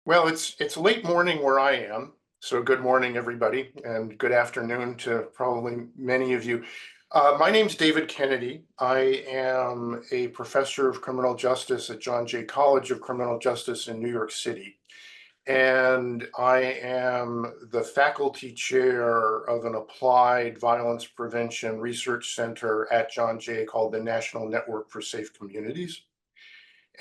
Well, it's late morning where I am, so good morning, everybody, and good afternoon to probably many of you. My name's David Kennedy. I am a professor of criminal justice at John Jay College of Criminal Justice in New York City. And I am the faculty chair of an applied violence prevention research center at John Jay called the National Network for Safe Communities.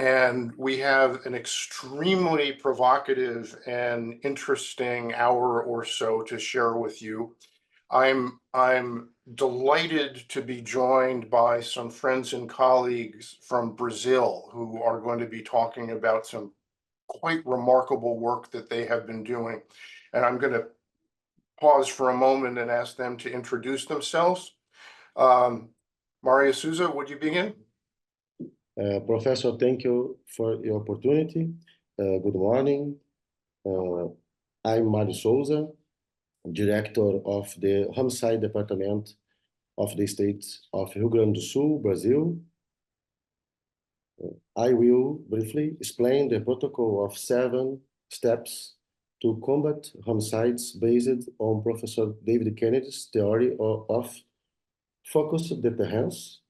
And we have an extremely provocative and interesting hour or so to share with you. I'm delighted to be joined by some friends and colleagues from Brazil who are going to be talking about some quite remarkable work that they have been doing. And I'm going to pause for a moment and ask them to introduce themselves. Maria Souza, would you begin? Professor, thank you for your opportunity. Good morning. I'm Mário Souza, Director of the Homicide Department of the State of Rio Grande do Sul, Brazil. I will briefly explain the protocol of 7 steps to combat homicides based on Professor David Kennedy's theory of focused deterrence.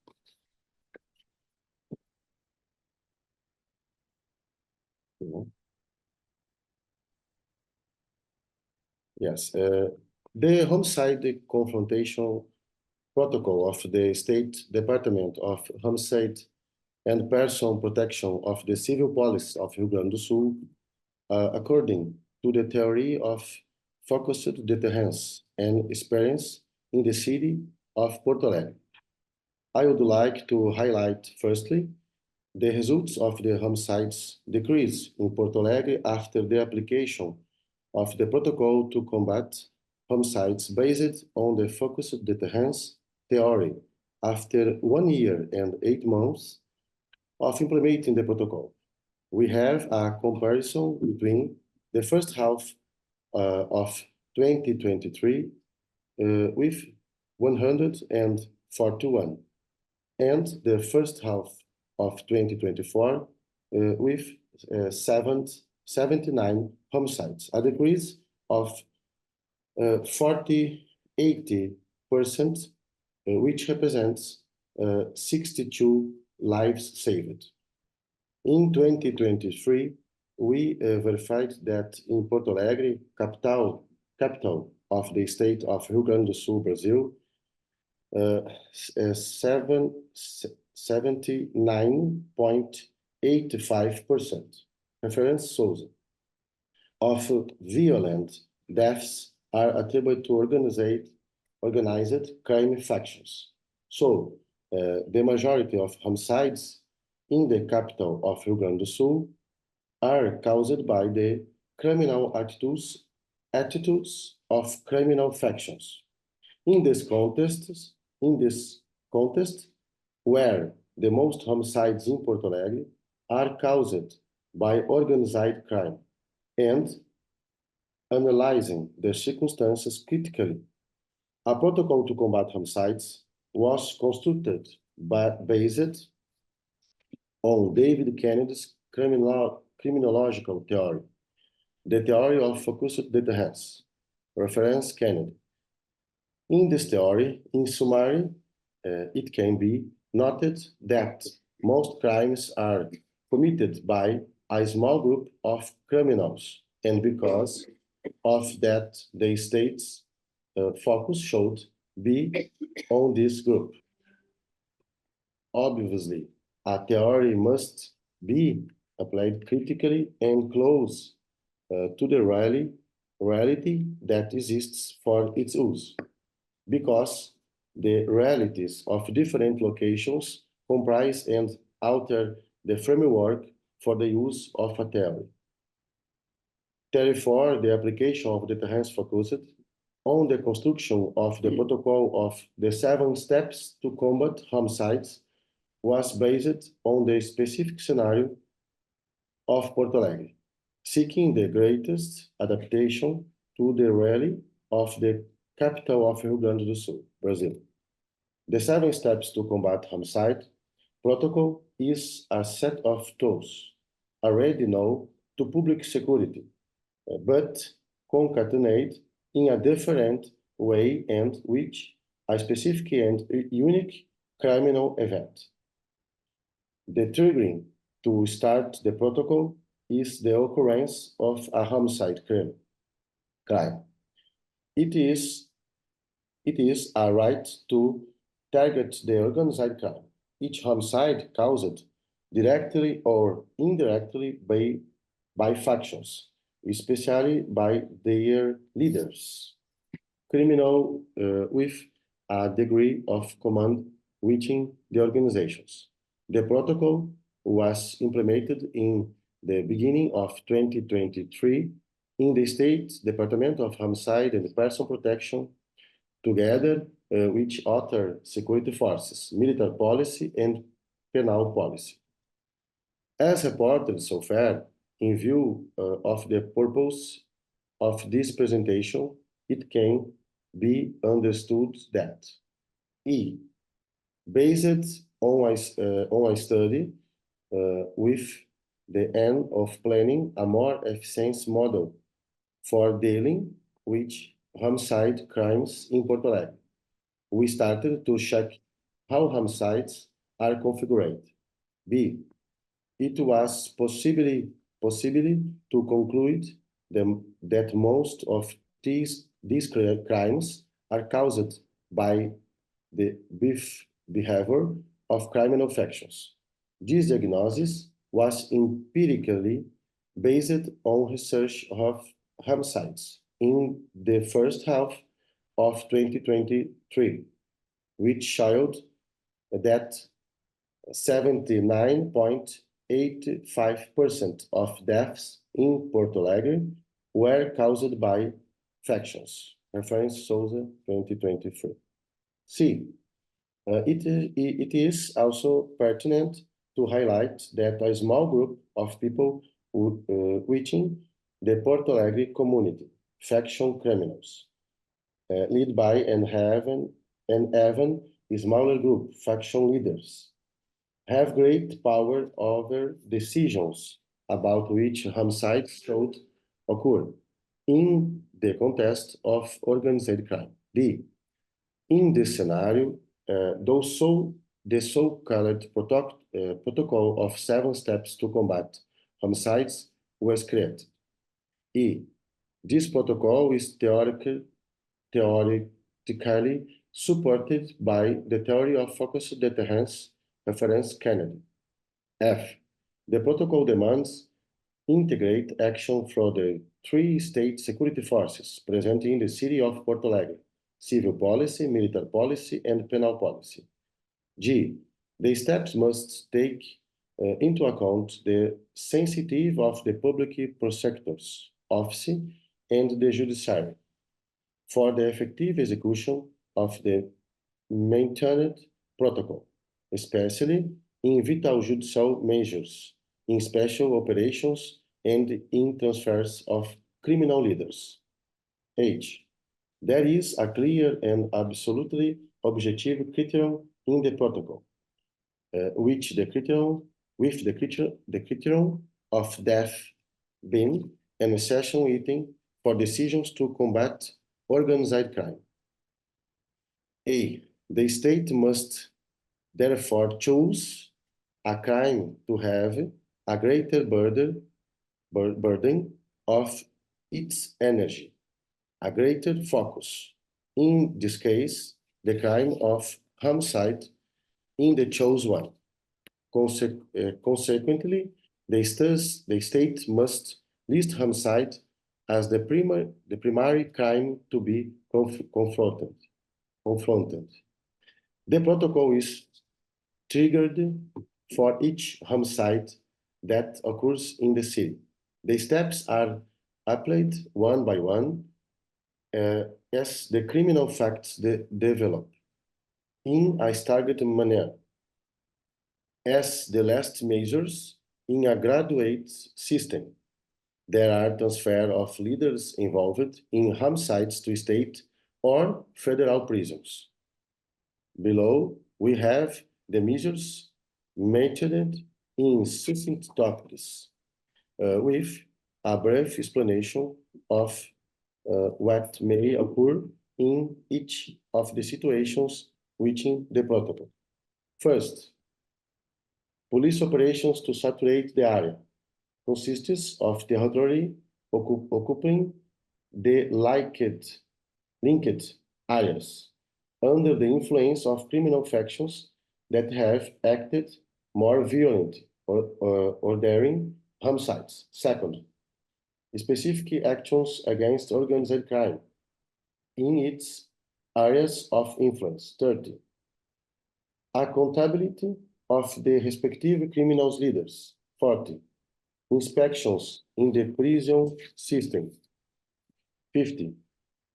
Yes, the homicide confrontation protocol of the State Department of Homicide and Person Protection of the Civil Police of Rio Grande do Sul, according to the theory of focused deterrence and experience in the city of Porto Alegre. I would like to highlight, firstly, the results of the homicides decrease in Porto Alegre after the application of the protocol to combat homicides based on the focused deterrence theory after 1 year and 8 months of implementing the protocol. We have a comparison between the first half of 2023 with 141 and the first half of 2024 with 79 homicides, a decrease of 80%, which represents 62 lives saved. In 2023, we verified that in Porto Alegre, capital of the state of Rio Grande do Sul, Brazil, 79.85%, reference Souza, of violent deaths are attributed to organized crime factions. So, the majority of homicides in the capital of Rio Grande do Sul are caused by the criminal attitudes of criminal factions. In this context, where the most homicides in Porto Alegre are caused by organized crime, and analyzing the circumstances critically, a protocol to combat homicides was constructed based on David Kennedy's criminological theory, the theory of focused deterrence, reference Kennedy. In this theory, in summary, it can be noted that most crimes are committed by a small group of criminals, and because of that, the state's focus should be on this group. Obviously, a theory must be applied critically and close to the reality that exists for its use, because the realities of different locations comprise and alter the framework for the use of a theory. Therefore, the application of deterrence focused on the construction of the protocol of the 7 steps to combat homicides was based on the specific scenario of Porto Alegre, seeking the greatest adaptation to the reality of the capital of Rio Grande do Sul, Brazil. The 7 steps to combat homicide protocol is a set of tools already known to public security, but concatenate in a different way and which a specific and unique criminal event. The triggering to start the protocol is the occurrence of a homicide crime. It is a right to target the organized crime. Each homicide caused directly or indirectly by factions, especially by their leaders, criminal with a degree of command within the organizations. The protocol was implemented in the beginning of 2023 in the State Department of Homicide and Person Protection, together with other security forces, military policy, and penal policy. As reported so far, in view of the purpose of this presentation, it can be understood that E, based on a study with the aim of planning a more efficient model for dealing with homicide crimes in Porto Alegre, we started to check how homicides are configured. B, it was possible to conclude that most of these crimes are caused by the behavior of criminal factions. This diagnosis was empirically based on research of homicides in the first half of 2023, which showed that 79.85% of deaths in Porto Alegre were caused by factions. Reference Souza 2023. C. It is also pertinent to highlight that a small group of people within the Porto Alegre community, faction criminals, led by an even smaller group, faction leaders, have great power over decisions about which homicides should occur in the context of organized crime. D. In this scenario, the so-called protocol of 7 steps to combat homicides was created. E. This protocol is theoretically supported by the theory of focused deterrence, reference Kennedy. F. The protocol demands integrate action from the 3 state security forces present in the city of Porto Alegre: civil policy, military policy, and penal policy. G. The steps must take into account the sensitivity of the public prosecutor's office and the judiciary for the effective execution of the maintained protocol, especially in vital judicial measures, in special operations, and in transfers of criminal leaders. H. There is a clear and absolutely objective criterion in the protocol, with the criterion of death being an essential item for decisions to combat organized crime. A. The state must therefore choose a crime to have a greater burden of its energy, a greater focus. In this case, the crime of homicide in the chosen one. Consequently, the state must list homicide as the primary crime to be confronted. The protocol is triggered for each homicide that occurs in the city. The steps are applied one by one as the criminal facts develop in a staggered manner. As the last measures in a graduate system, there are transfer of leaders involved in homicides to state or federal prisons. Below, we have the measures mentioned in succinct topics, with a brief explanation of what may occur in each of the situations within the protocol. First, police operations to saturate the area consists of territory occupying the linked areas under the influence of criminal factions that have acted more violent or daring homicides. Second, specific actions against organized crime in its areas of influence. Third, accountability of the respective criminals leaders. Fourth, inspections in the prison system. 50,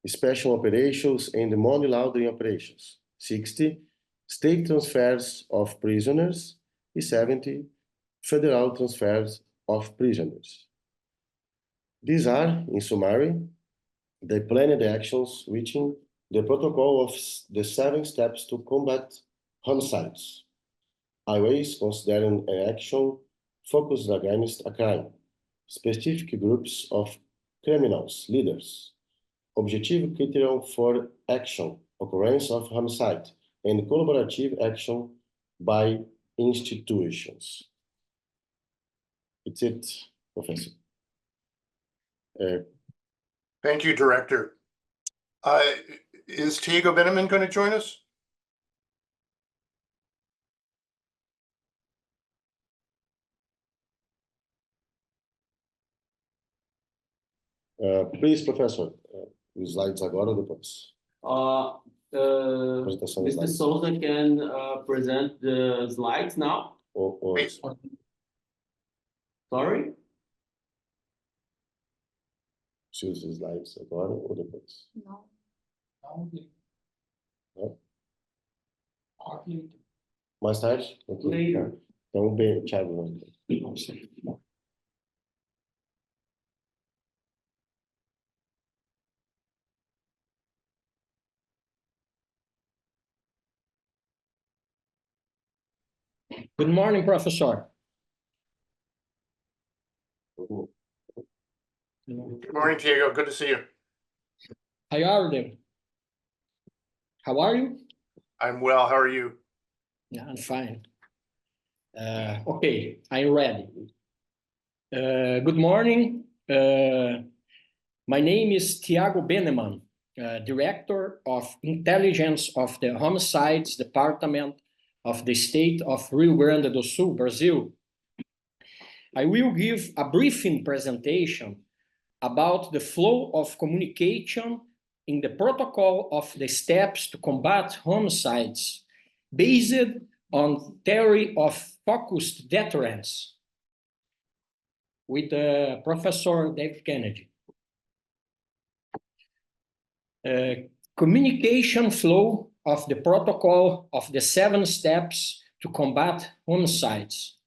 special operations and money laundering operations. 60, state transfers of prisoners. 70, federal transfers of prisoners. These are, in summary, the planned actions within the protocol of the 7 steps to combat homicides. Always considering an action focused against a crime, specific groups of criminals, leaders, objective criterion for action, occurrence of homicide, and collaborative action by institutions. It's it, Professor. Thank you, Director. Is Diego Beneman going to join us? Please, Professor, os slides agora ou depois? Apresentação dos Mr. slides. Souza can present the slides now. Please. Sorry? Se os slides agora ou depois? Não. Não? Aqui. Mais tarde? Ok. Later. Então, bem, Thiago. Good morning, Professor. Good morning, Diego. Good to see you. How are you? How are you? I'm well. How are you? Yeah, I'm fine. Okay, I'm ready. Good morning. My name is Thiago Beneman, Director of Intelligence of the Homicides Department of the State of Rio Grande do Sul, Brazil. I will give a briefing presentation about the flow of communication in the protocol of the steps to combat homicides based on theory of focused deterrence with Professor David Kennedy. Communication flow of the protocol of the 7 steps to combat homicides.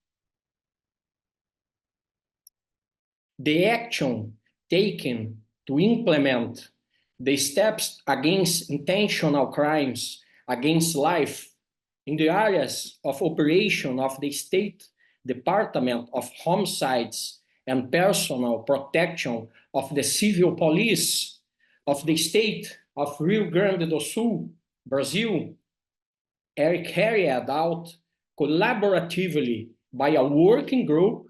The action taken to implement the steps against intentional crimes against life in the areas of operation of the State Department of Homicides and Personal Protection of the Civil Police of the State of Rio Grande do Sul, Brazil, are carried out collaboratively by a working group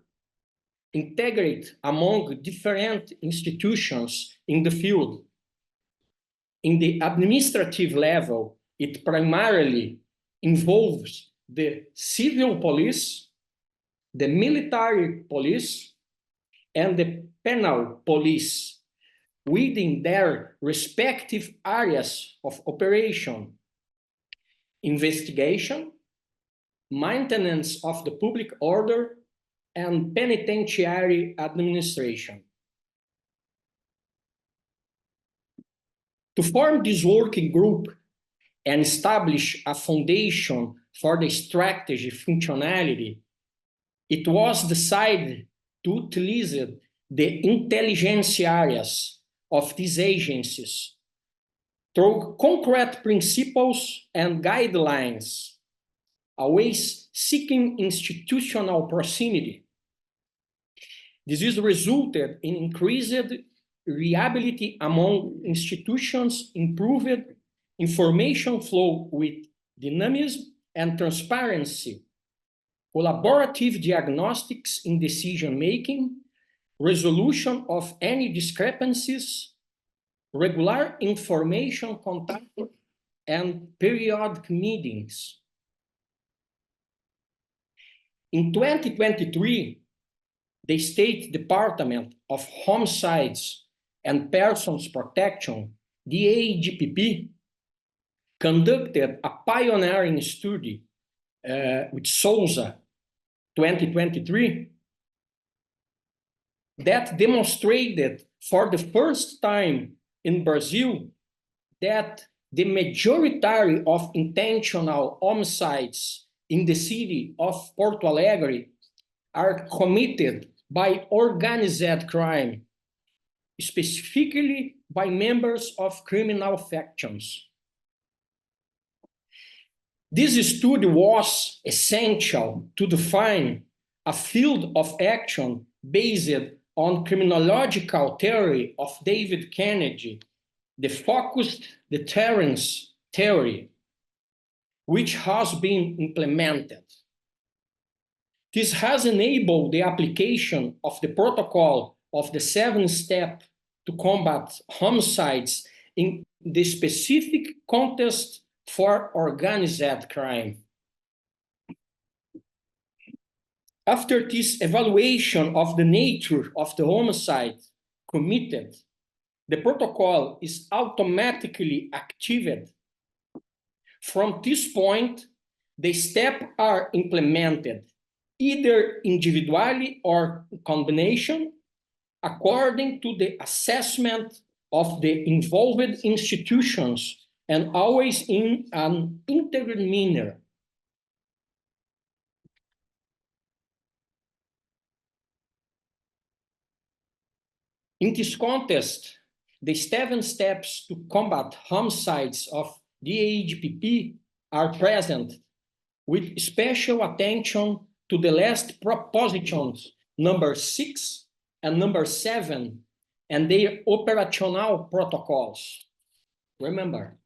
integrated among different institutions in the field. In the administrative level, it primarily involves the civil police, the military police, and the penal police within their respective areas of operation, investigation, maintenance of the public order, and penitentiary administration. To form this working group and establish a foundation for the strategy functionality, it was decided to utilize the intelligence areas of these agencies through concrete principles and guidelines, always seeking institutional proximity. This is resulted in increased reliability among institutions, improved information flow with dynamism and transparency, collaborative diagnostics in decision-making, resolution of any discrepancies, regular information contact, and periodic meetings. In 2023, the State Department of Homicides and Persons Protection, DAGPP, conducted a pioneering study with Souza 2023 that demonstrated for the first time in Brazil that the majority of intentional homicides in the city of Porto Alegre are committed by organized crime, specifically by members of criminal factions. This study was essential to define a field of action based on criminological theory of David Kennedy, the focused deterrence theory, which has been implemented. This has enabled the application of the protocol of the 7-step to combat homicides in the specific context for organized crime. After this evaluation of the nature of the homicide committed, the protocol is automatically activated. From this point, the steps are implemented either individually or in combination, according to the assessment of the involved institutions and always in an integral manner. In this context, the 7 steps to combat homicides of DAGPP are present, with special attention to the last propositions, number 6 and number 7, and their operational protocols. Remember,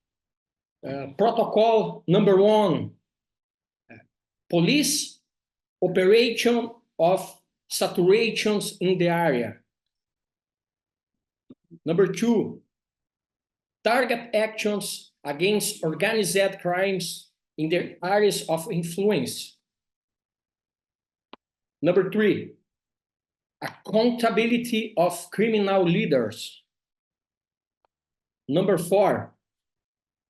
protocol number 1, police operation of saturations in the area. Number 2, target actions against organized crimes in their areas of influence. Number 3, accountability of criminal leaders. Number 4,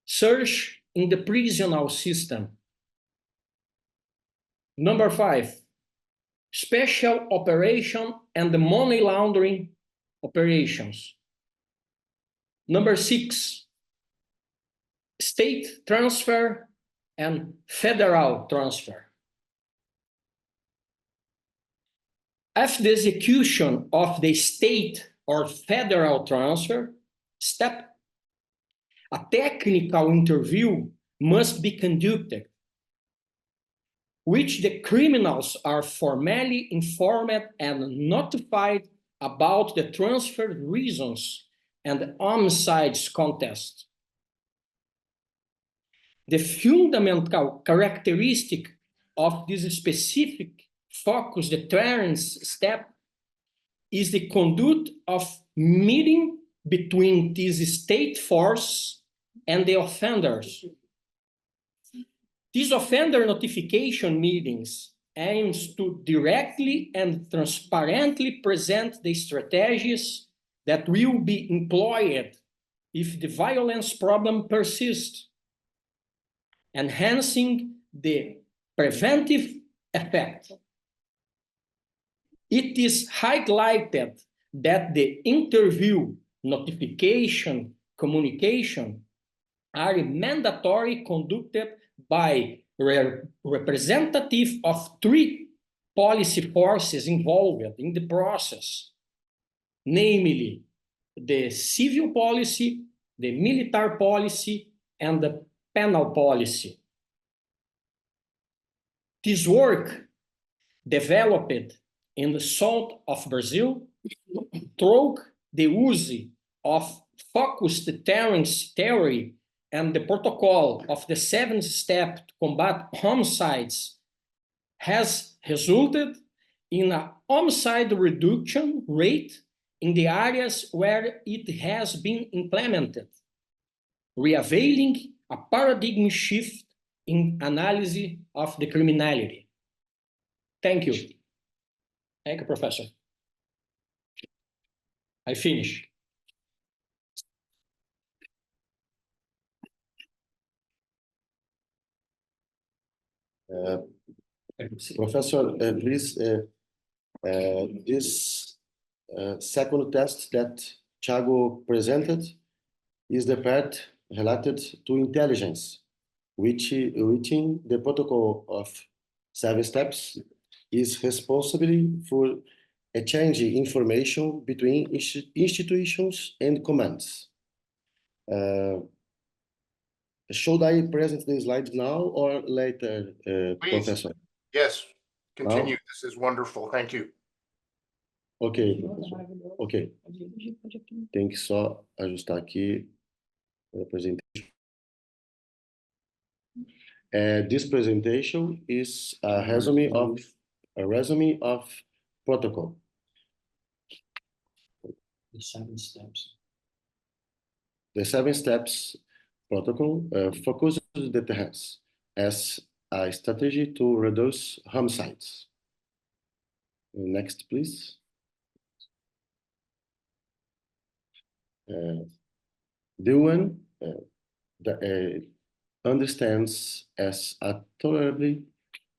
search in the prisonal system. Number 5, special operation and the money laundering operations. Number 6, state transfer and federal transfer. After the execution of the state or federal transfer step, a technical interview must be conducted, which the criminals are formally informed and notified about the transfer reasons and the homicides contest. The fundamental characteristic of this specific focus deterrence step is the conduct of meeting between this state force and the offenders. These offender notification meetings aims to directly and transparently present the strategies that will be employed if the violence problem persists, enhancing the preventive effect. It is highlighted that the interview, notification, communication are mandatory, conducted by representative of 3 policy forces involved in the process, namely the civil policy, the military policy, and the penal policy. This work, developed in the south of Brazil through the use of focused deterrence theory and the protocol of the 7th step to combat homicides has resulted in a homicide reduction rate in the areas where it has been implemented, revealing a paradigm shift in analysis of the criminality. Thank you. Thank you, Professor. I finish. Professor, please, this second test that Thiago presented is the part related to intelligence, which within the protocol of 7 steps is responsible for exchanging information between institutions and commands. Should I present the slides now or later, Please. Professor? Yes, continue. Now? This is wonderful. Thank you. Ok, professor. Ok. Tem que só ajustar aqui a presentation. This presentation is a resume of protocol. The 7 steps. The 7 steps protocol focuses deterrence as a strategy to reduce homicides. Next, please. The one understands as a tolerable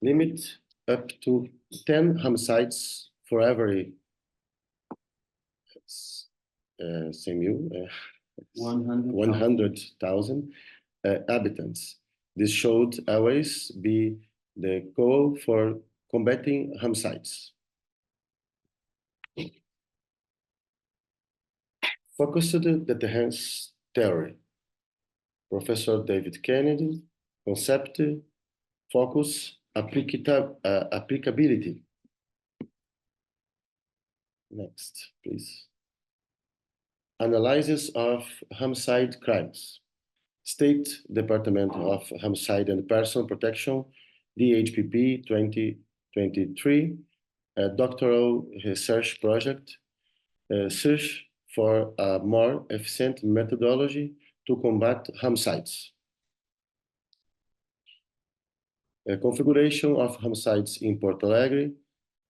limit up to 10 homicides for every 100,000 habitants. This should always be the goal for combating homicides. Focused deterrence theory. Professor David Kennedy, concept, focus, applicability. Next, please. Analysis of homicide crimes. State Department of Homicide and Person Protection, DHPP 2023, a doctoral research project, search for a more efficient methodology to combat homicides. Configuration of homicides in Porto Alegre,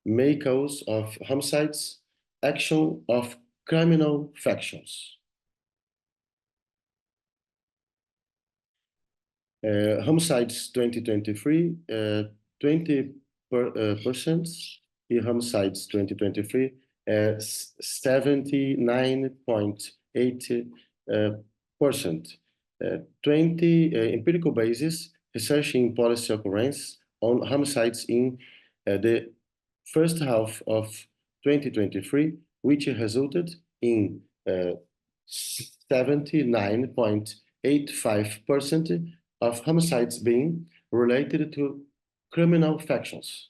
main cause of homicides, action of criminal factions. Homicides 2023, 20% in homicides 2023, 79.8%. 20 empirical basis researching policy occurrence on homicides in the first half of 2023, which resulted in 79.85% of homicides being related to criminal factions.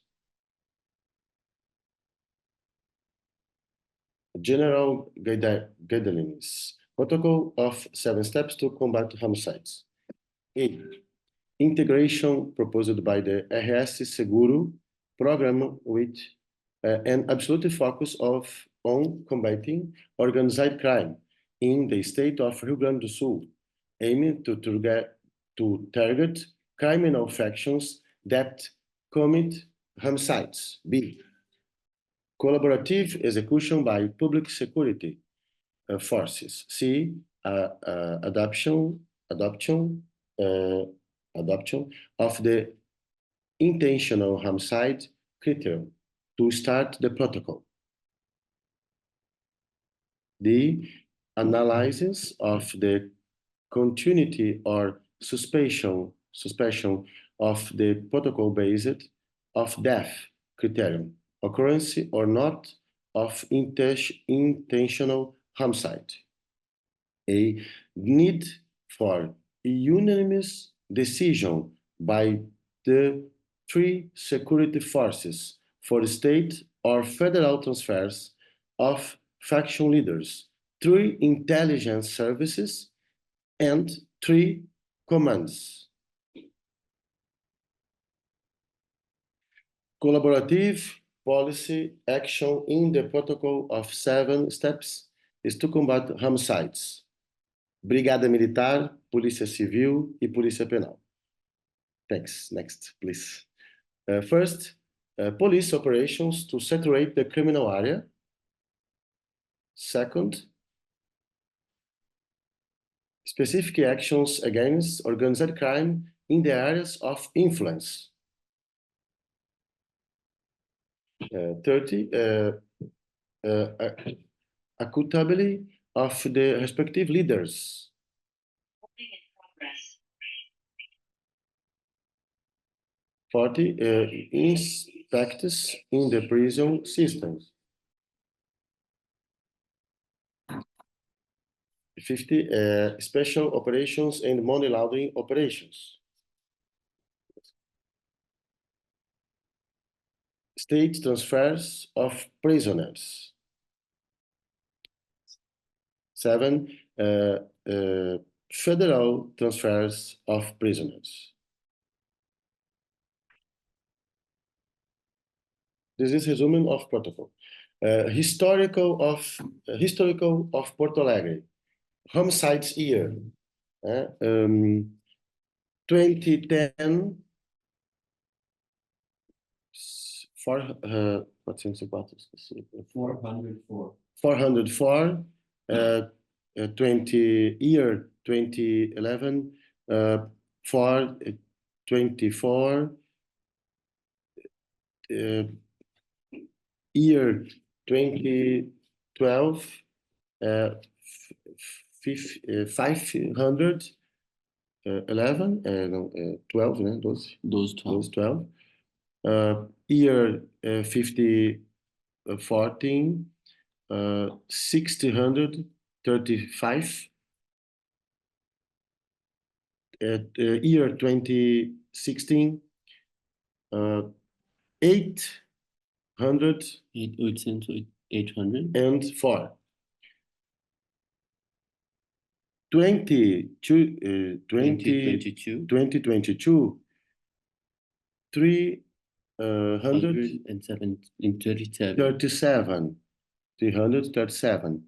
General guidelines. Protocol of 7 steps to combat homicides. A. Integration proposed by the RS Seguro program with an absolute focus on combating organized crime in the state of Rio Grande do Sul, aiming to target criminal factions that commit homicides. B. Collaborative execution by public security forces. C. Adaptation of the intentional homicide criterion to start the protocol. D. Analysis of the continuity or suspicion of the protocol based of death criterion, occurrence or not of intentional homicide. A need for unanimous decision by the 3 security forces for state or federal transfers of faction leaders, 3 intelligence services, and 3 commands. Collaborative policy action in the protocol of 7 steps is to combat homicides. Brigada Militar, Polícia Civil e Polícia Penal. Thanks. Next, please. First, police operations to saturate the criminal area. Second, specific actions against organized crime in the areas of influence. 30, accountability of the respective leaders. 40, inspectors in the prison systems. 50, special operations and money laundering operations. State transfers of prisoners. 7, federal transfers of prisoners. This is resume of protocol. Historical of Porto Alegre. Homicides year. 2010. 404. 404. 2011. 424. Year 2012, 511, no, 12, né? 12. Those 12. Those 12. Year 14, 635. Year 2016, 800 800. and 4. 2022, 337. 337.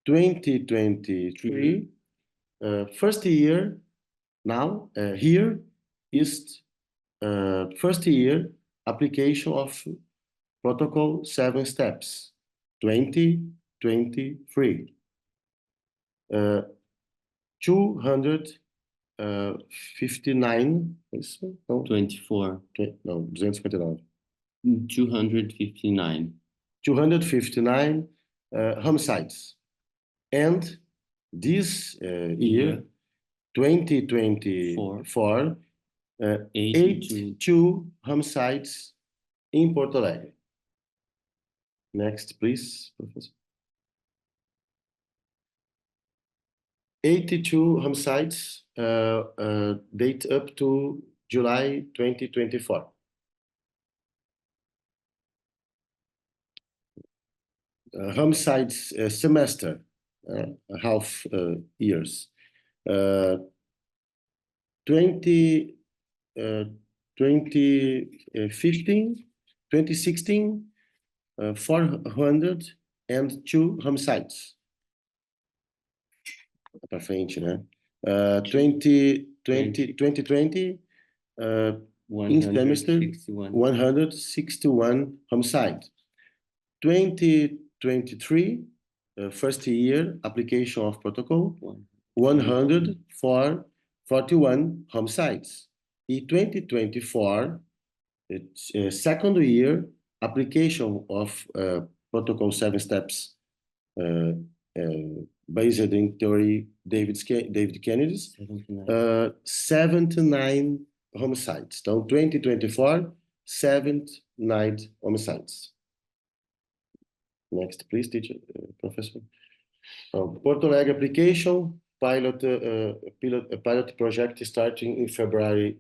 2023, first year now, here is first year application of protocol 7 steps, 2023. 259, isso? Não, 24. não, 259. 259. 259 homicides. And this year, 2024, 82 homicides in Porto Alegre. Next, please, Professor. 82 homicides date up to July 2024. Homicides semester, half years. 2015, 2016, 402 homicides. Para frente, né? 2020, in semester, 161 homicides. 2023, first year application of protocol, 141 homicides. In 2024, it's second year application of protocol 7 steps based in theory David Kennedy's 79 homicides. So 2024, 79 homicides. Next, please, teacher, professor. Porto Alegre application pilot project starting in February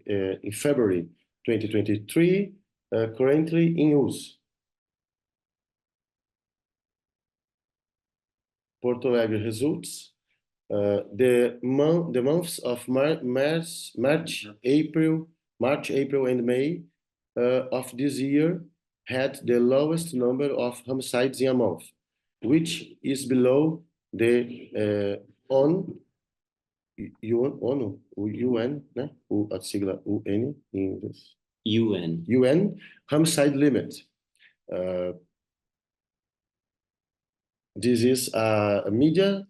2023, currently in use. Porto Alegre results. The months of March, April, and May of this year had the lowest number of homicides in a month, which is below the UN, né? A sigla UN em inglês. UN homicide limit. This is a media,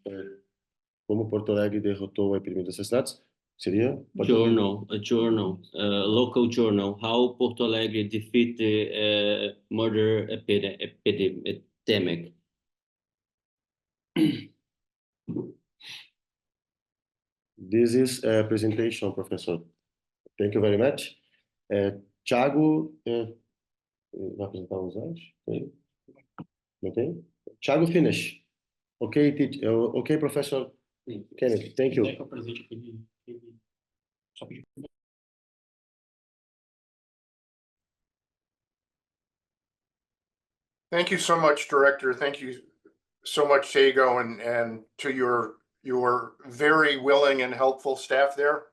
como Porto Alegre derrotou a epidemia de assassinatos, seria? A local journal, how Porto Alegre defeat the murder epidemic. This is a presentation, Professor. Thank you very much. Thiago, vai apresentar os slides? Okay. Thiago, finish. Okay, okay, Professor Kennedy, thank you. Thank you so much, Director. Thank you so much, Tego, and to your very willing and helpful staff there.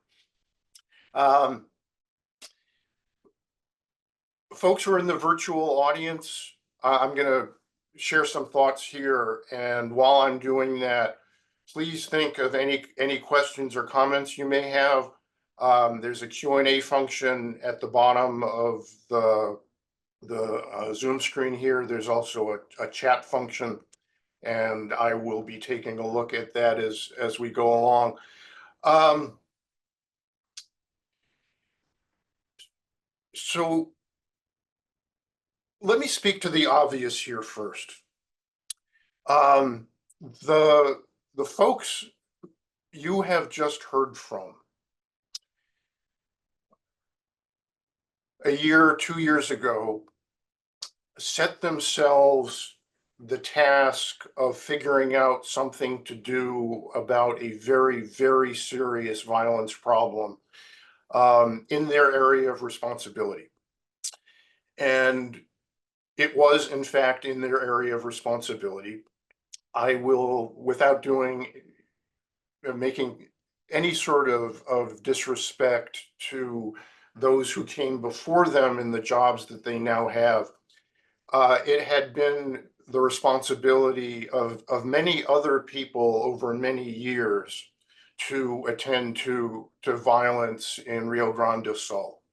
Folks who are in the virtual audience, I'm going to share some thoughts here, and while I'm doing that, please think of any questions or comments you may have. There's a Q&A function at the bottom of the Zoom screen here. There's also a chat function, and I will be taking a look at that as we go along. So let me speak to the obvious here first. The folks you have just heard from a year or 2 years ago set themselves the task of figuring out something to do about a very, very serious violence problem in their area of responsibility. And it was, in fact, in their area of responsibility. I will, without making any sort of disrespect to those who came before them in the jobs that they now have, it had been the responsibility of many other people over many years to attend to violence in Rio Grande do Sul.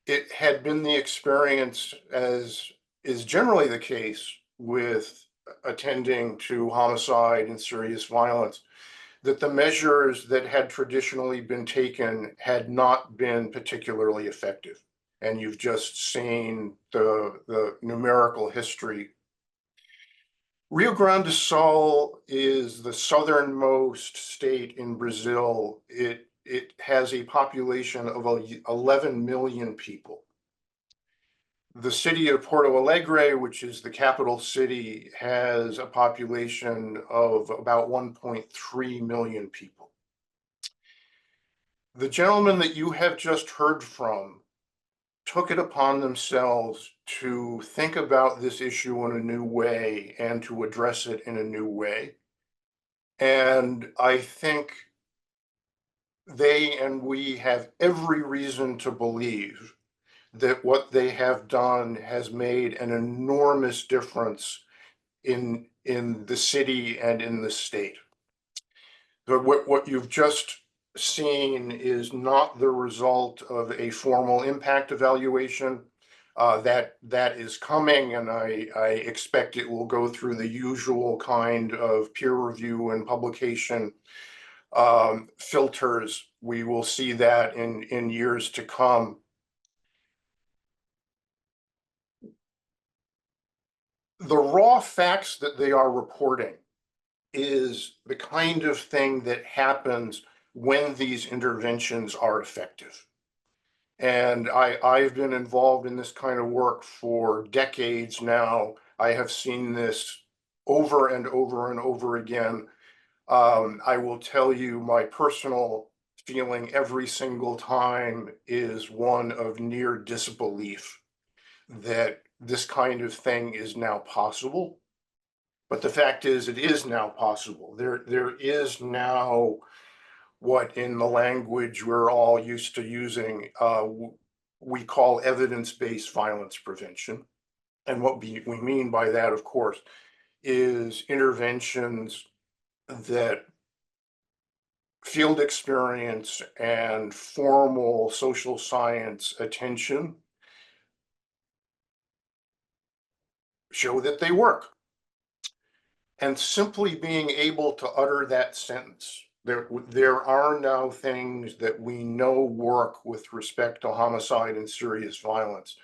It had been the experience, as is generally the case with attending to homicide and serious violence, that the measures that had traditionally been taken had not been particularly effective. And you've just seen the numerical history. Rio Grande do Sul is the southernmost state in Brazil. It has a population of 11 million people. The city of Porto Alegre, which is the capital city, has a population of about 1.3 million people. The gentleman that you have just heard from took it upon themselves to think about this issue in a new way and to address it in a new way. And I think they and we have every reason to believe that what they have done has made an enormous difference in the city and in the state. But what you've just seen is not the result of a formal impact evaluation. That is coming, and I expect it will go through the usual kind of peer review and publication filters. We will see that in years to come. The raw facts that they are reporting is the kind of thing that happens when these interventions are effective. And I've been involved in this kind of work for decades now. I have seen this over and over and over again. I will tell you my personal feeling every single time is one of near disbelief that this kind of thing is now possible. But the fact is, it is now possible. There is now what in the language we're all used to using, we call evidence-based violence prevention. And what we mean by that, of course, is interventions that field experience and formal social science attention show that they work. And simply being able to utter that sentence, there are now things that we know work with respect to homicide and serious violence,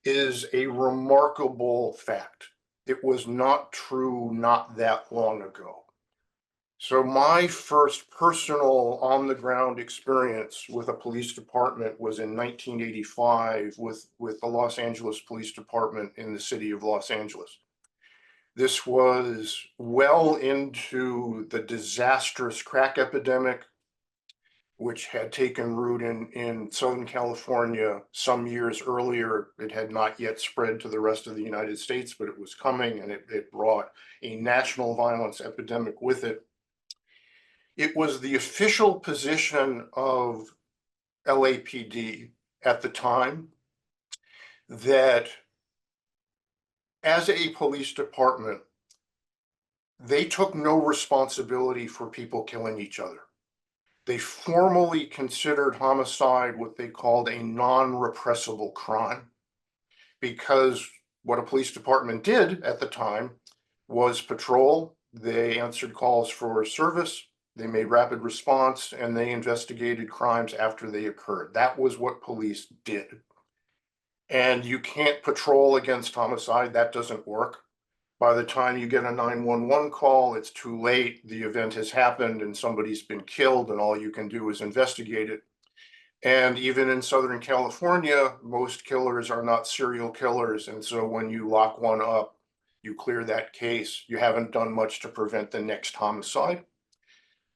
is a remarkable fact. It was not true not that long ago. So my first personal on-the-ground experience with a police department was in 1985 with the Los Angeles Police Department in the city of Los Angeles. This was well into the disastrous crack epidemic, which had taken root in Southern California some years earlier. It had not yet spread to the rest of the United States, but it was coming, and it brought a national violence epidemic with it. It was the official position of LAPD at the time that as a police department, they took no responsibility for people killing each other. They formally considered homicide what they called a non-repressible crime, because what a police department did at the time was patrol. They answered calls for service, they made rapid response, and they investigated crimes after they occurred. That was what police did. And you can't patrol against homicide, that doesn't work. By the time you get a 911 call, it's too late. The event has happened and somebody's been killed, and all you can do is investigate it. And even in Southern California, most killers are not serial killers. And so when you lock one up, you clear that case. You haven't done much to prevent the next homicide.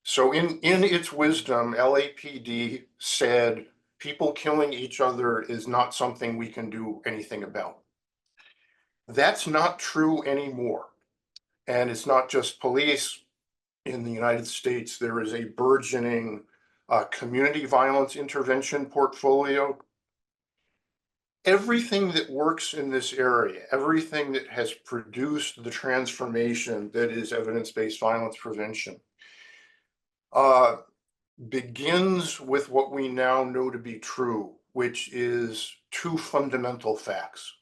So in its wisdom, LAPD said people killing each other is not something we can do anything about. That's not true anymore. And it's not just police. In the United States, there is a burgeoning community violence intervention portfolio. Everything that works in this area, everything that has produced the transformation that is evidence-based violence prevention, begins with what we now know to be true, which is two fundamental facts.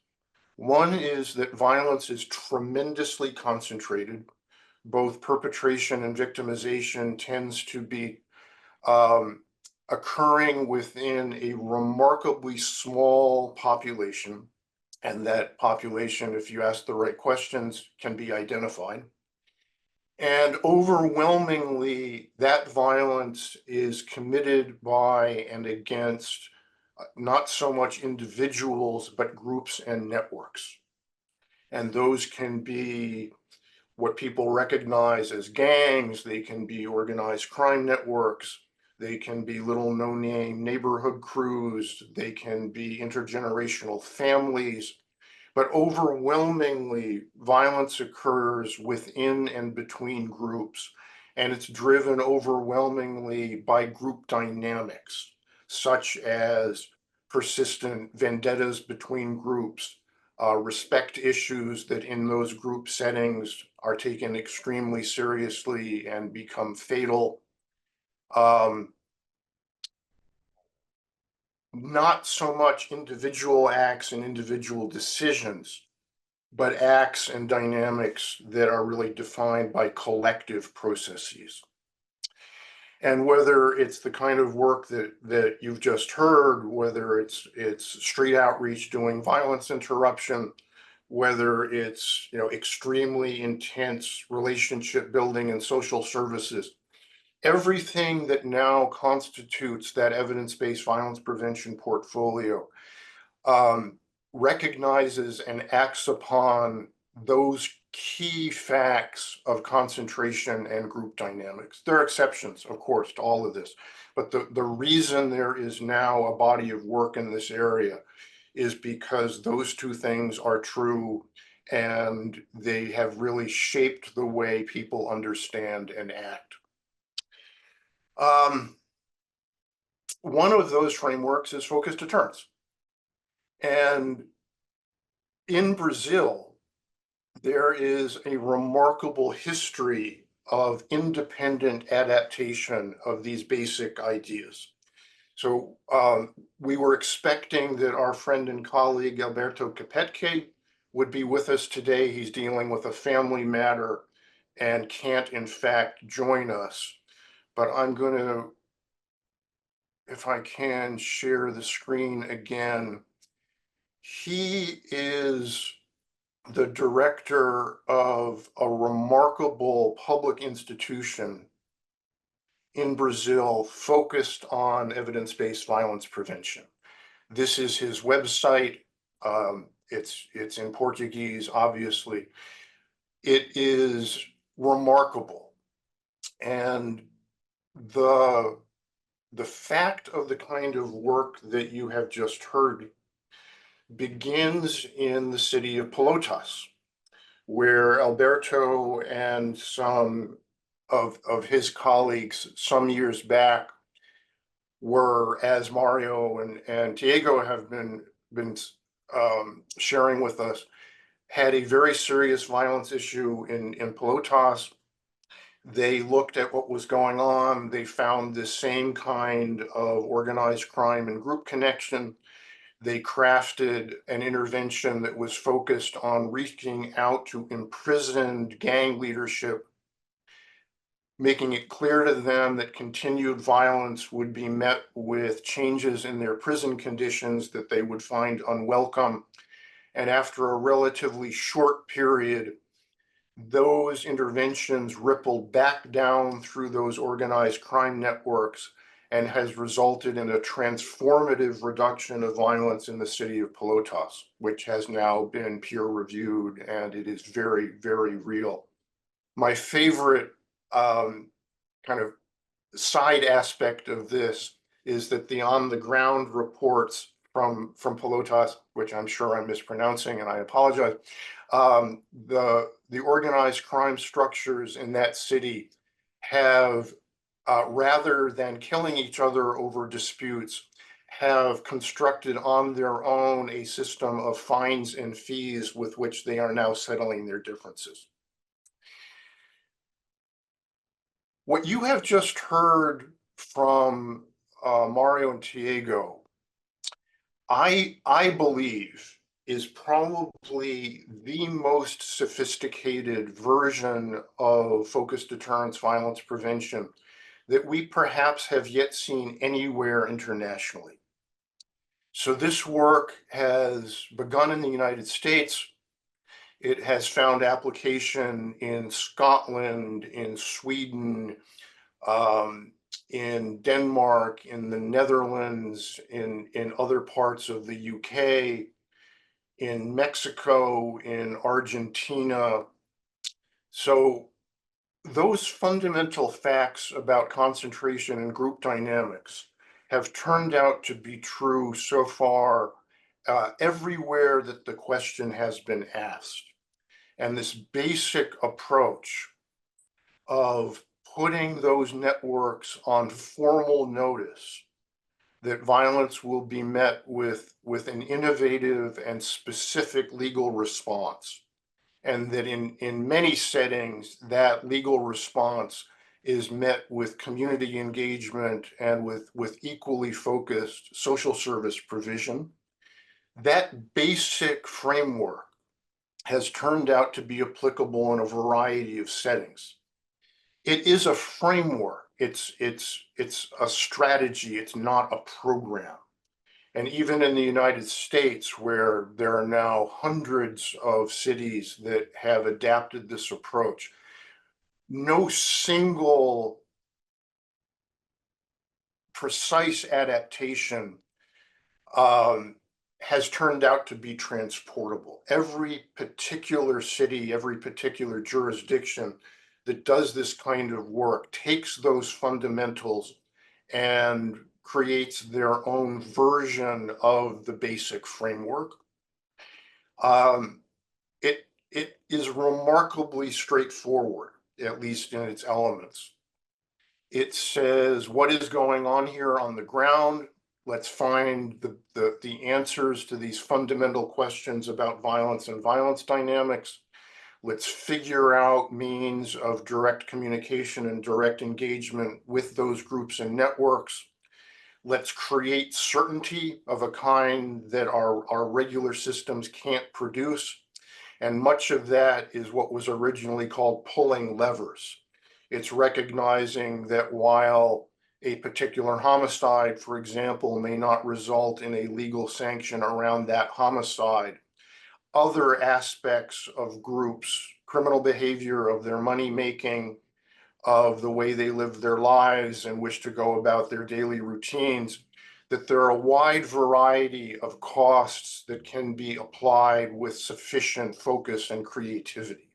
One is that violence is tremendously concentrated. Both perpetration and victimization tends to be occurring within a remarkably small population. And that population, if you ask the right questions, can be identified. And overwhelmingly, that violence is committed by and against not so much individuals, but groups and networks. And those can be what people recognize as gangs, they can be organized crime networks, they can be little no-name neighborhood crews, they can be intergenerational families, but overwhelmingly violence occurs within and between groups, and it's driven overwhelmingly by group dynamics, such as persistent vendettas between groups, respect issues that in those group settings are taken extremely seriously and become fatal. Not so much individual acts and individual decisions, but acts and dynamics that are really defined by collective processes. And whether it's the kind of work that you've just heard, whether it's street outreach doing violence interruption, whether it's extremely intense relationship building and social services, everything that now constitutes that evidence-based violence prevention portfolio recognizes and acts upon those key facts of concentration and group dynamics. There are exceptions, of course, to all of this, but the reason there is now a body of work in this area is because those two things are true, and they have really shaped the way people understand and act. One of those frameworks is focused deterrence. And in Brazil, there is a remarkable history of independent adaptation of these basic ideas. So we were expecting that our friend and colleague Alberto Capetque would be with us today. He's dealing with a family matter and can't in fact join us. But I'm going to, if I can, share the screen again. He is the director of a remarkable public institution in Brazil focused on evidence-based violence prevention. This is his website. It's in Portuguese, obviously. It is remarkable. And the fact of the kind of work that you have just heard begins in the city of Pelotas, where Alberto and some of his colleagues some years back were, as Mario and Diego have been sharing with us, had a very serious violence issue in Pelotas. They looked at what was going on. They found the same kind of organized crime and group connection. They crafted an intervention that was focused on reaching out to imprisoned gang leadership, making it clear to them that continued violence would be met with changes in their prison conditions that they would find unwelcome. And after a relatively short period, those interventions rippled back down through those organized crime networks and has resulted in a transformative reduction of violence in the city of Pelotas, which has now been peer reviewed, and it is very, very real. My favorite kind of side aspect of this is that the on the ground reports from Pelotas, which I'm sure I'm mispronouncing and I apologize, the organized crime structures in that city have, rather than killing each other over disputes, have constructed on their own a system of fines and fees with which they are now settling their differences. What you have just heard from Mario and Diego, I believe is probably the most sophisticated version of focused deterrence violence prevention that we perhaps have yet seen anywhere internationally. So this work has begun in the United States. It has found application in Scotland, in Sweden, in Denmark, in the Netherlands, in other parts of the UK, in Mexico, in Argentina. So those fundamental facts about concentration and group dynamics have turned out to be true so far everywhere that the question has been asked. And this basic approach of putting those networks on formal notice that violence will be met with an innovative and specific legal response, and that in many settings that legal response is met with community engagement and with equally focused social service provision. That basic framework has turned out to be applicable in a variety of settings. It is a framework. It's a strategy. It's not a program. And even in the United States, where there are now hundreds of cities that have adapted this approach, no single precise adaptation has turned out to be transportable. Every particular city, every particular jurisdiction that does this kind of work takes those fundamentals and creates their own version of the basic framework. is remarkably straightforward, at least in its elements. It says, what is going on here on the ground? Let's find the answers to these fundamental questions about violence and violence dynamics. Let's figure out means of direct communication and direct engagement with those groups and networks. Let's create certainty of a kind that our regular systems can't produce. And much of that is what was originally called pulling levers. It's recognizing that while a particular homicide, for example, may not result in a legal sanction around that homicide, other aspects of groups, criminal behavior, of their money making, of the way they live their lives and wish to go about their daily routines, that there are a wide variety of costs that can be applied with sufficient focus and creativity.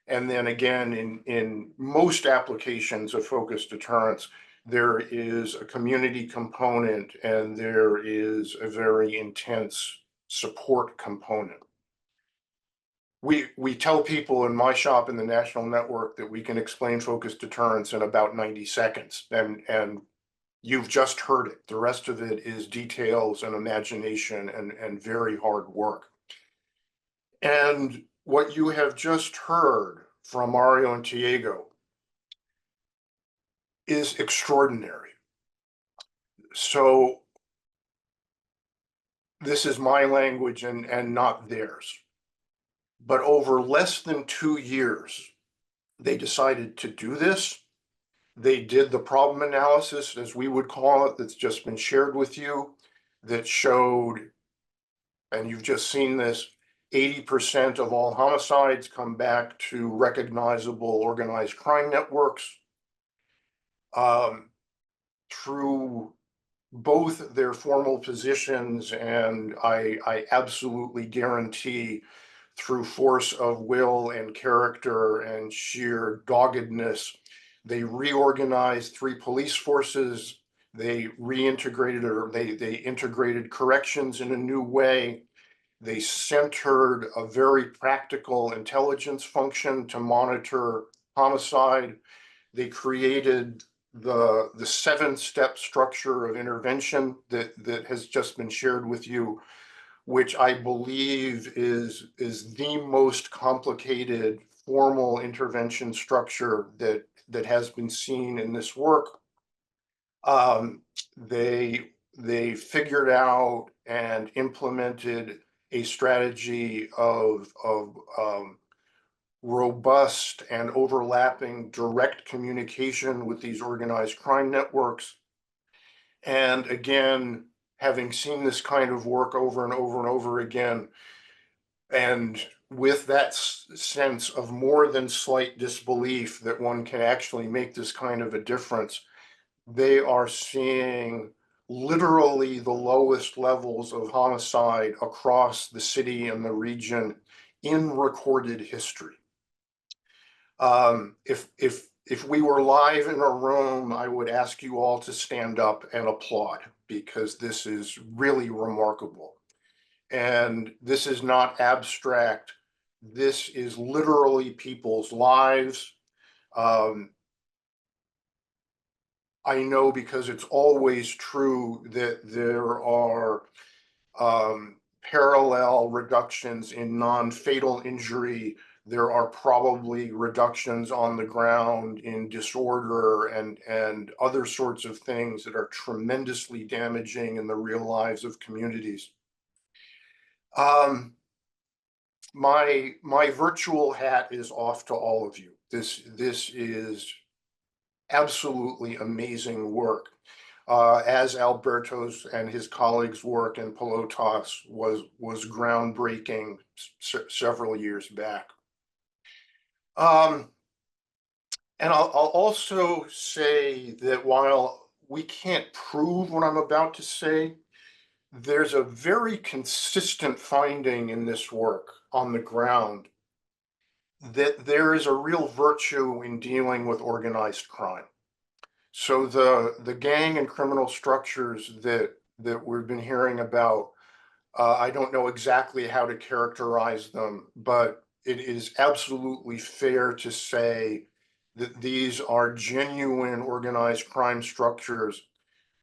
And then again, in most applications of focused deterrence, there is a community component and there is a very intense support component. We tell people in my shop in the national network that we can explain focused deterrence in about 90 seconds. And you've just heard it. The rest of it is details and imagination and very hard work. And what you have just heard from Mario and Diego is extraordinary. So this is my language and not theirs. But over less than 2 years, they decided to do this. They did the problem analysis, as we would call it, that's just been shared with you, that showed, and you've just seen this, 80% of all homicides come back to recognizable organized crime networks. Through both their formal positions and I absolutely guarantee through force of will and character and sheer doggedness, they reorganized 3 police forces. They reintegrated or they integrated corrections in a new way. They centered a very practical intelligence function to monitor homicide. They created the 7-step structure of intervention that has just been shared with you, which I believe is the most complicated formal intervention structure that has been seen in this work. They figured out and implemented a strategy of robust and overlapping direct communication with these organized crime networks. And again, having seen this kind of work over and over and over again, and with that sense of more than slight disbelief that one can actually make this kind of a difference, they are seeing literally the lowest levels of homicide across the city and the region in recorded history. If we were live in a room, I would ask you all to stand up and applaud, because this is really remarkable. And this is not abstract. This is literally people's lives. I know because it's always true that there are parallel reductions in non-fatal injury. There are probably reductions on the ground in disorder and other sorts of things that are tremendously damaging in the real lives of communities. My virtual hat is off to all of you. This is absolutely amazing work. As Alberto's and his colleagues' work in Pelotas was groundbreaking several years back. And I'll also say that while we can't prove what I'm about to say, there's a very consistent finding in this work on the ground that there is a real virtue in dealing with organized crime. So the gang and criminal structures that we've been hearing about, I don't know exactly how to characterize them, but it is absolutely fair to say that these are genuine organized crime structures.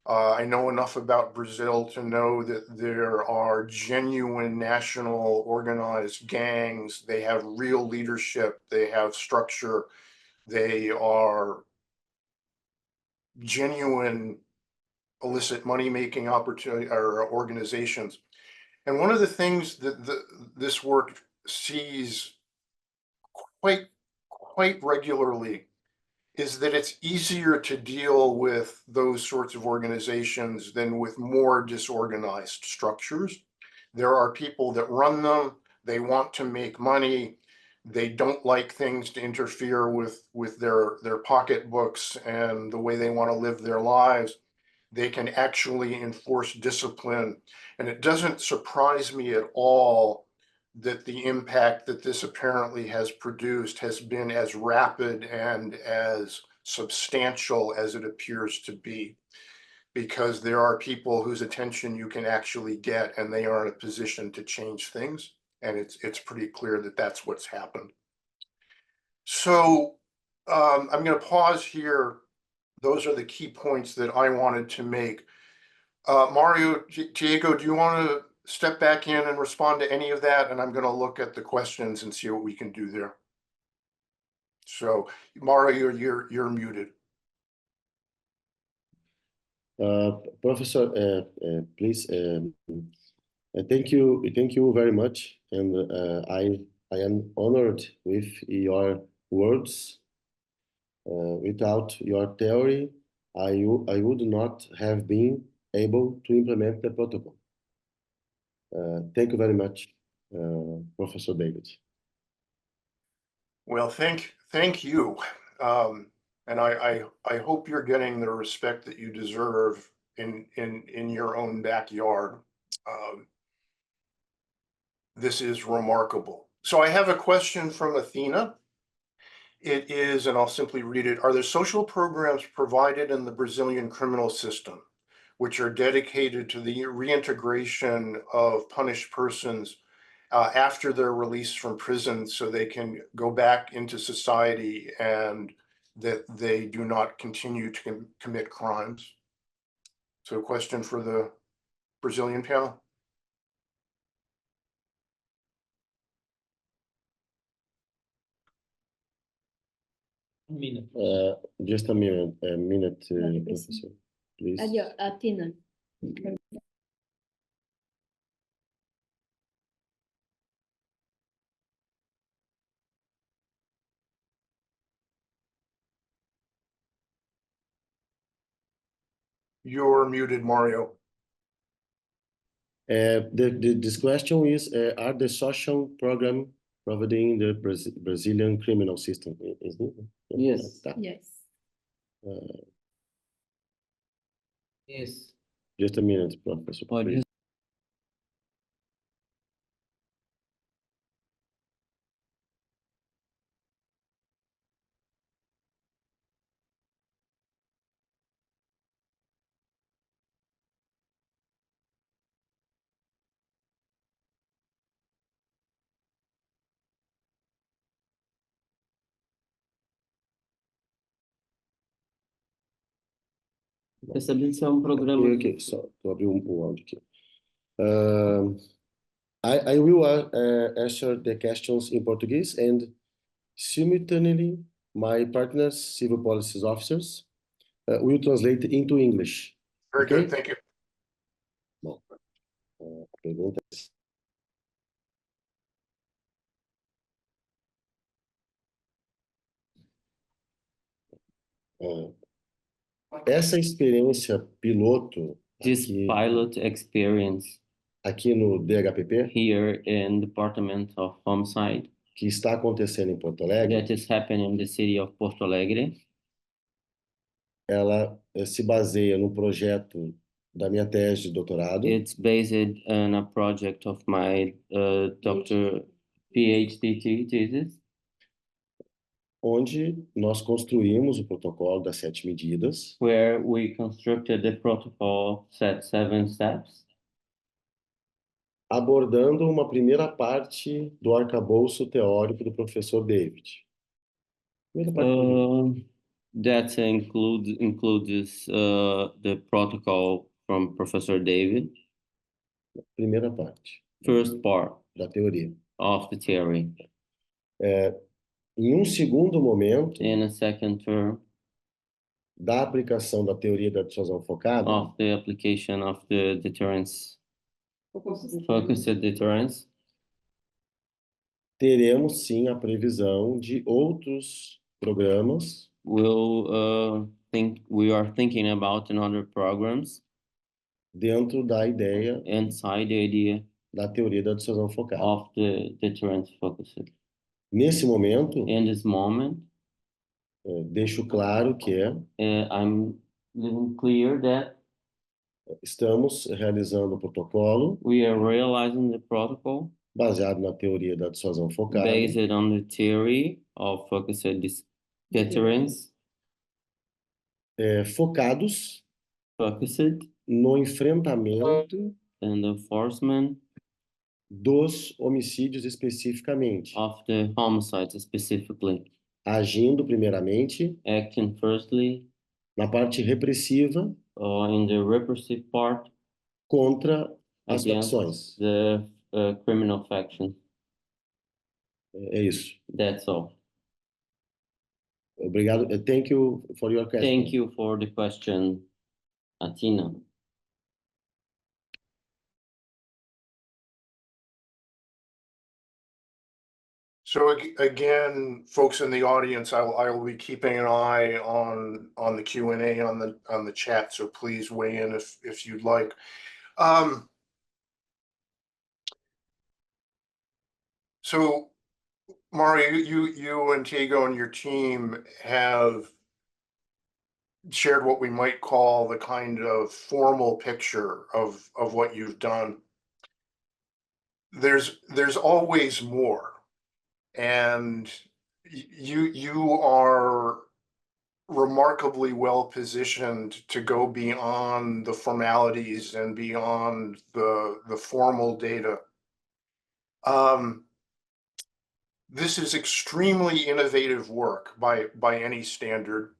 I know enough about Brazil to know that there are genuine national organized gangs. They have real leadership, they have structure, they are genuine illicit money-making opportunity or organizations. And one of the things that this work sees quite regularly is that it's easier to deal with those sorts of organizations than with more disorganized structures. There are people that run them, they want to make money, they don't like things to interfere with their pocketbooks and the way they want to live their lives. They can actually enforce discipline. And it doesn't surprise me at all that the impact that this apparently has produced has been as rapid and as substantial as it appears to be, because there are people whose attention you can actually get and they are in a position to change things. And it's pretty clear that that's what's happened. So I'm going to pause here. Those are the key points that I wanted to make. Mario, Diego, do you want to step back in and respond to any of that? And I'm going to look at the questions and see what we can do there. So Mario, you're muted. Professor, please, thank you very much. And I am honored with your words. Without your theory, I would not have been able to implement the protocol. Thank you very much, Professor David. Well, thank you. And I hope you're getting the respect that you deserve in your own backyard. This is remarkable. So I have a question from Athena. It is, and I'll simply read it. Are there social programs provided in the Brazilian criminal system which are dedicated to the reintegration of punished persons after their release from prison so they can go back into society and that they do not continue to commit crimes? So a question for the Brazilian panel. Just a minute, Professor, please. Athena. You're muted, Mario. This question is, are the social program providing the Brazilian criminal system? Isn't it? Yes. Yes. Yes. Just a minute, Professor. Please. Esse é programa. Okay, só tô abrindo o áudio aqui. I will answer the questions in Portuguese, and simultaneously my partners, civil policies officers, will translate into English. Very Okay? good, thank you. Bom, a pergunta essa experiência piloto This pilot experience aqui no DHPP, here in Department of Homicide que está acontecendo em Porto Alegre, that is happening in the city of Porto Alegre, ela se baseia no projeto da minha tese de doutorado, it's based on a project of my PhD thesis, onde nós construímos o protocolo das 7 medidas, where we constructed the protocol set 7 steps, abordando uma primeira parte do arcabouço teórico do professor David. Primeira parte. That includes the protocol from Professor David, Primeira parte first part da teoria. of the theory. Em um segundo momento, In a second term da aplicação da teoria da dissuasão focada, of the application of the deterrence, focused deterrence, teremos sim a previsão de outros programas we are thinking about another programs dentro da ideia inside the idea da teoria da dissuasão focada. of the deterrence focused. Nesse momento, In this moment, deixo claro que I'm living clear that estamos realizando o protocolo we are realizing the protocol baseado na teoria da dissuasão focada, based on the theory of focused deterrence, focados focused no enfrentamento and enforcement dos homicídios especificamente, of the homicides specifically, agindo primeiramente acting firstly na parte repressiva in the repressive part contra as against facções. the criminal faction. É isso. That's all. Obrigado. Thank you for your question. Thank you for the question, Atina. So again, folks in the audience, I will be keeping an eye on the Q&A on the chat. So please weigh in if you'd like. So Mario, you and Tiago and your team have shared what we might call the kind of formal picture of what you've done. There's always more, and you are remarkably well positioned to go beyond the formalities and beyond the formal data. This is extremely innovative work by any standard.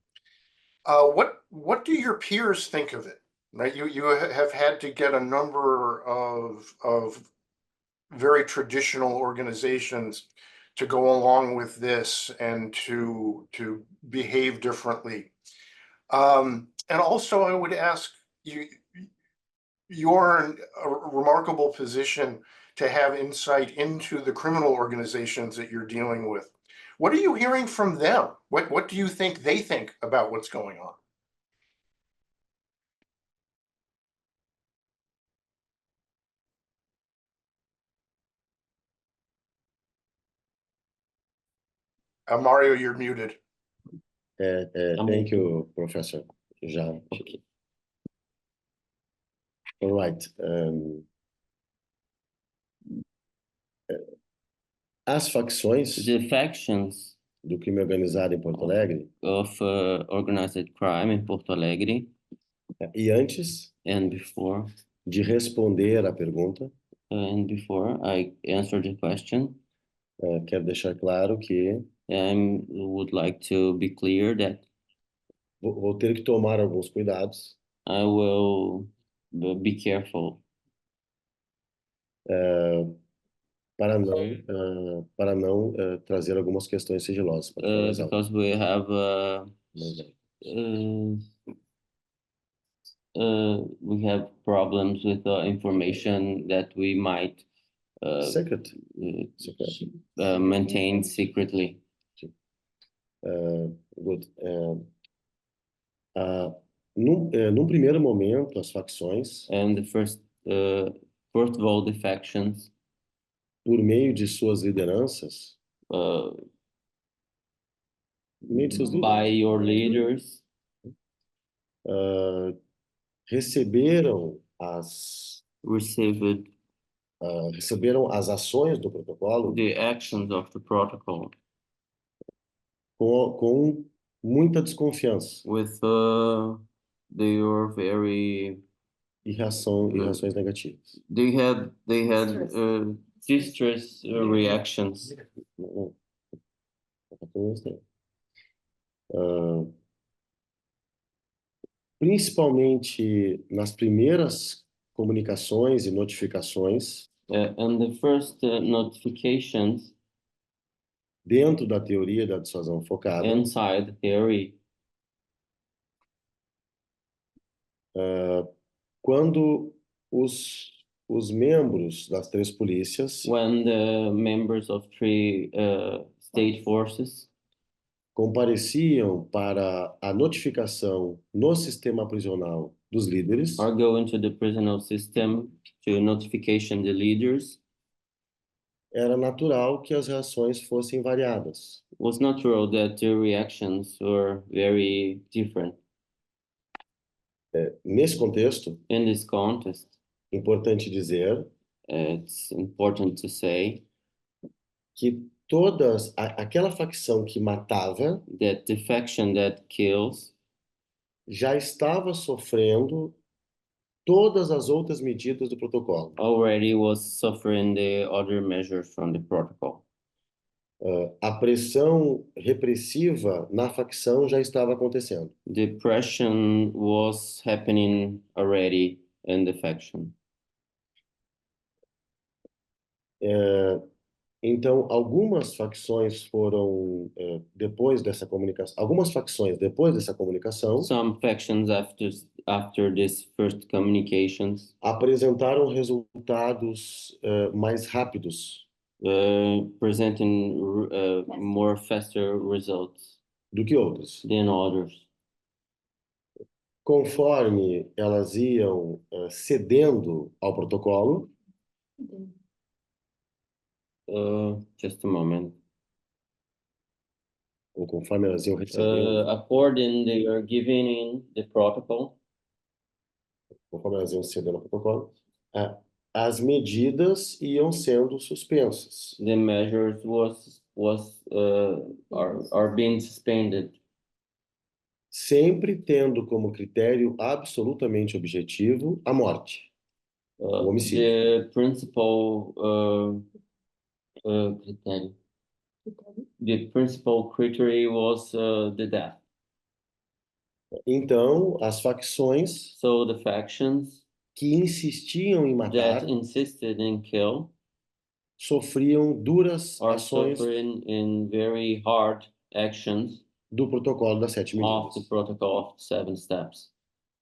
What do your peers think of it? Right, you have had to get a number of very traditional organizations to go along with this and to behave differently. And also, I would ask you, you're in a remarkable position to have insight into the criminal organizations that you're dealing with. What are you hearing from them? What do you think they think about what's going on? Mario, you're muted. Thank you, Professor Jean. Okay. All right. As facções The factions do crime organizado em Porto Alegre, of organized crime in Porto Alegre, e antes and before de responder à pergunta, I answer the question, quero deixar claro que I would like to be clear that vou ter que tomar alguns cuidados I will be careful para não trazer algumas questões sigilosas para fora das aulas. because we have we have problems with information that we might Secret. maintain secretly. Good. Num primeiro momento, as facções, And the first of all, the factions, por meio de suas lideranças, by your leaders, receberam as ações do protocolo the actions of the protocol com muita desconfiança. with they are very e reações negativas. They had distress reactions. Não, não. Ah, principalmente nas primeiras comunicações e notificações, And the first notifications dentro da teoria da dissuasão focada, inside the theory, quando os membros das três polícias when the members of three state forces compareciam para a notificação no sistema prisional dos líderes, are going to the prisonal system to notification the leaders, era natural que as reações fossem variadas. it was natural that the reactions were very different. Nesse contexto, In this context, importante dizer it's important to say que aquela facção que matava that the faction that kills já estava sofrendo todas as outras medidas do protocolo. already was suffering the other measures from the protocol. A pressão repressiva na facção já estava acontecendo. Depression was happening already in the faction. Então, algumas facções foram depois dessa comunicação, Some factions after this first communications apresentaram resultados mais rápidos presenting more faster results do que outras. than others. Conforme elas iam cedendo ao protocolo, Just a moment. ou conforme elas iam recebendo, According they are giving in the protocol, conforme elas iam cedendo ao protocolo, as medidas iam sendo suspensas. the measures are being suspended, Sempre tendo como critério absolutamente objetivo a morte. Homicídio. the principal criterion. The principal criteria was the death. Então, as facções So the factions que insistiam em matar that insisted in kill sofriam duras are ações suffering in very hard actions do protocolo das 7 of the medidas. protocol of 7 steps.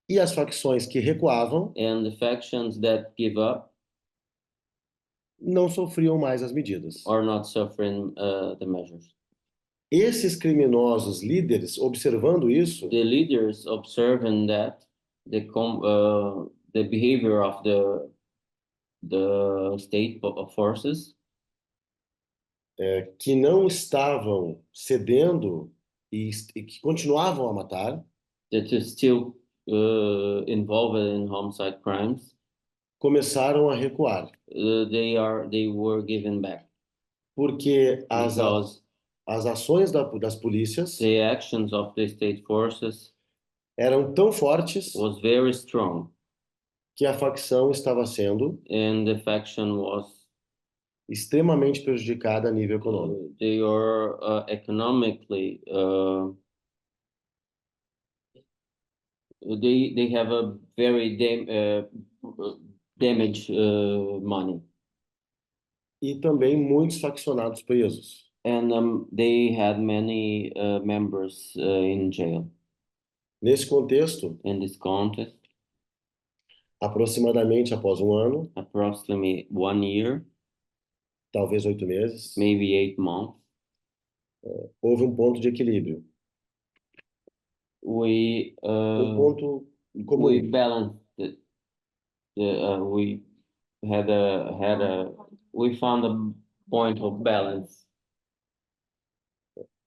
E as facções que recuavam And the factions that give up não sofriam mais as medidas. are not suffering the measures. Esses criminosos líderes, observando isso, The leaders observing that the behavior of the state forces que não estavam cedendo e que continuavam a matar, that is still involved in homicide crimes, começaram a recuar, they were given back porque because as ações das polícias the actions of the state forces eram tão fortes was very strong, que a facção estava sendo and the faction was extremamente prejudicada a nível econômico. they are economically they have a very damage money, E também muitos faccionados presos. and they had many members in jail. Nesse contexto, In this contest, aproximadamente após um ano, approximately 1 year, talvez 8 meses, maybe 8 months, houve um ponto de equilíbrio, we ponto we comum. balanced it. We we found a point of balance.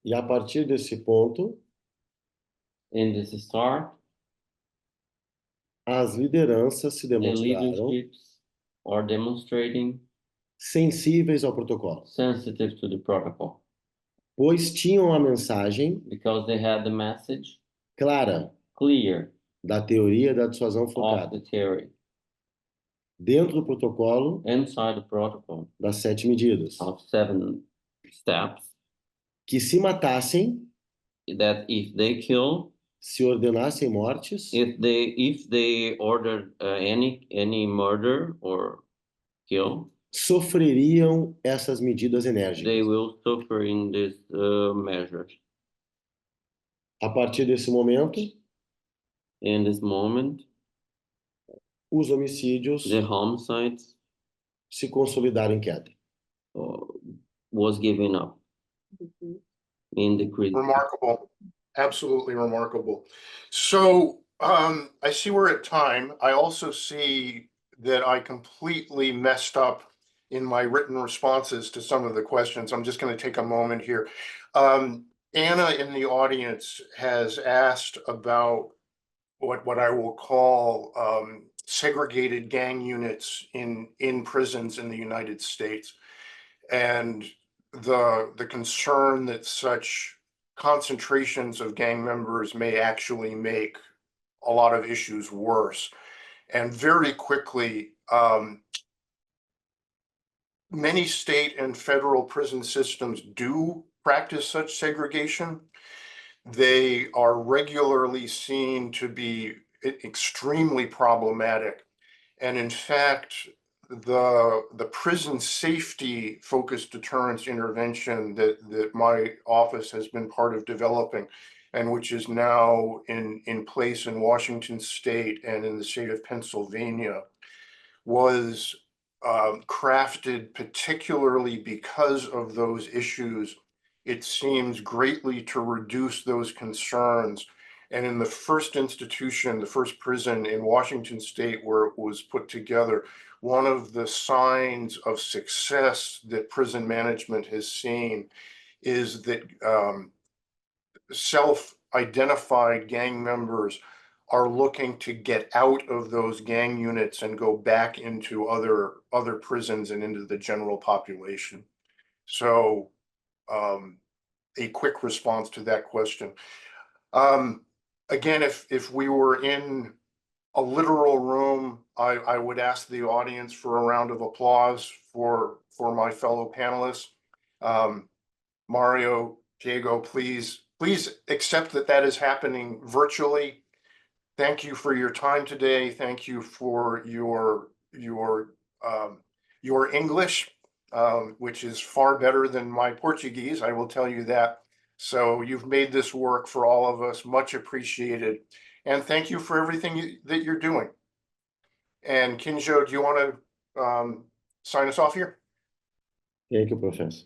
E a partir desse ponto, In this start, as lideranças se the demonstraram leaderships are demonstrating sensíveis ao protocolo, sensitive to the protocol pois tinham a mensagem because they had the message clara clear da teoria da dissuasão of focada. the theory dentro do protocolo inside the protocol das 7 medidas, of 7 steps, que se matassem, that if they kill, se ordenassem mortes, if they ordered any murder or kill, sofreriam essas medidas they enérgicas. will suffer in these measures. A partir desse momento, In this moment, os homicídios the homicides se consolidaram em queda. was given up in decrease. Remarkable, absolutely remarkable. So I see we're at time. I also see that I completely messed up in my written responses to some of the questions. I'm just going to take a moment here. Anna in the audience has asked about what I will call segregated gang units in prisons in the United States, and the concern that such concentrations of gang members may actually make a lot of issues worse. And very quickly, many state and federal prison systems do practice such segregation. They are regularly seen to be extremely problematic. And in fact, the prison safety focused deterrence intervention that my office has been part of developing, and which is now in place in Washington State and in the state of Pennsylvania, was crafted particularly because of those issues. It seems greatly to reduce those concerns. And in the first institution, the first prison in Washington State where it was put together, one of the signs of success that prison management has seen is that self-identified gang members are looking to get out of those gang units and go back into other prisons and into the general population. So a quick response to that question. Again, if we were in a literal room, I would ask the audience for a round of applause for my fellow panelists. Mario, Diego, please accept that is happening virtually. Thank you for your time today. Thank you for your English, which is far better than my Portuguese, I will tell you that. So you've made this work for all of us, much appreciated. And thank you for everything that you're doing. And Kinjo, do you want to sign us off here? Thank you, Professor.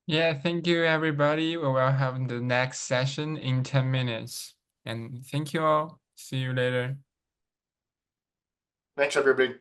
Yeah, thank you, everybody. We will have the next session in 10 minutes. And thank you all. See you later. Thanks, everybody.